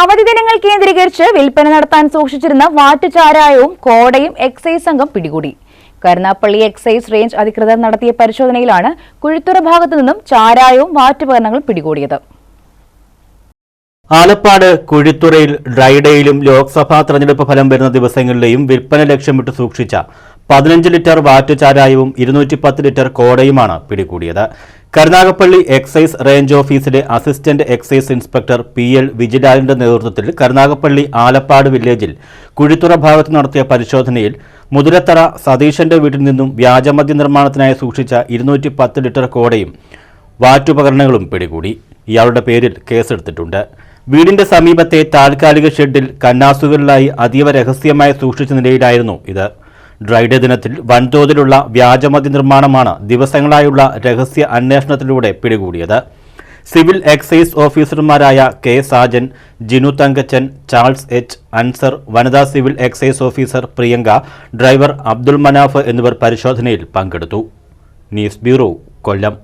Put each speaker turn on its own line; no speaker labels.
അവധി ദിനങ്ങൾ കേന്ദ്രീകരിച്ച് വിൽപ്പന നടത്താൻ സൂക്ഷിച്ചിരുന്ന വാറ്റുചാരായവും കോടയും എക്സൈസ് സംഘം പിടികൂടി. കരുനാഗപ്പള്ളി എക്സൈസ് റേഞ്ച് അധികൃതർ നടത്തിയ പരിശോധനയിലാണ് കുഴിത്തുറ ഭാഗത്തു നിന്നും ചാരായവും വാറ്റുപകരണങ്ങളും പിടികൂടിയത്.
ആലപ്പാട് കുഴിത്തുറയിൽ ഡ്രൈഡേയിലും ലോക്സഭാ തെരഞ്ഞെടുപ്പ് ഫലം വരുന്ന ദിവസങ്ങളിലെയും വിൽപ്പന ലക്ഷ്യമിട്ട് സൂക്ഷിച്ച 15 ലിറ്റർ വാറ്റുചാരായവും 210 ലിറ്റർ കോടയുമാണ് പിടികൂടിയത്. കരുനാഗപ്പള്ളി എക്സൈസ് റേഞ്ച് ഓഫീസിലെ അസിസ്റ്റന്റ് എക്സൈസ് ഇൻസ്പെക്ടർ PL വിജിലാലിന്റെ നേതൃത്വത്തിൽ കരുനാഗപ്പള്ളി ആലപ്പാട് വില്ലേജിൽ കുഴിത്തുറ ഭാഗത്ത് നടത്തിയ പരിശോധനയിൽ മുതിരത്തറ സതീശന്റെ വീട്ടിൽ നിന്നും വ്യാജമദ്യ നിർമ്മാണത്തിനായി സൂക്ഷിച്ച 210 ലിറ്റർ കോടയും വാറ്റുപകരണങ്ങളും പിടികൂടി. ഇയാളുടെ പേരിൽ കേസെടുത്തിട്ടുണ്ട്. വീടിന്റെ സമീപത്തെ താൽക്കാലിക ഷെഡിൽ കന്നാസുകളിലായി അതീവ രഹസ്യമായി സൂക്ഷിച്ച നിലയിലായിരുന്നു ഇത്. ഡ്രൈഡേ ദിനത്തിൽ വൻതോതിലുള്ള വ്യാജമദ്യ നിർമ്മാണമാണ് ദിവസങ്ങളായുള്ള രഹസ്യ അന്വേഷണത്തിലൂടെ പിടികൂടിയത്. സിവിൽ എക്സൈസ് ഓഫീസർമാരായ K Sajan, Jinu Thankachan, Charles H, Ansar, വനിതാ civil excise officer Priyanka, driver Abdul Manaf എന്നിവർ പരിശോധനയിൽ പങ്കെടുത്തു. ന്യൂസ് ബ്യൂറോ, കൊല്ലം.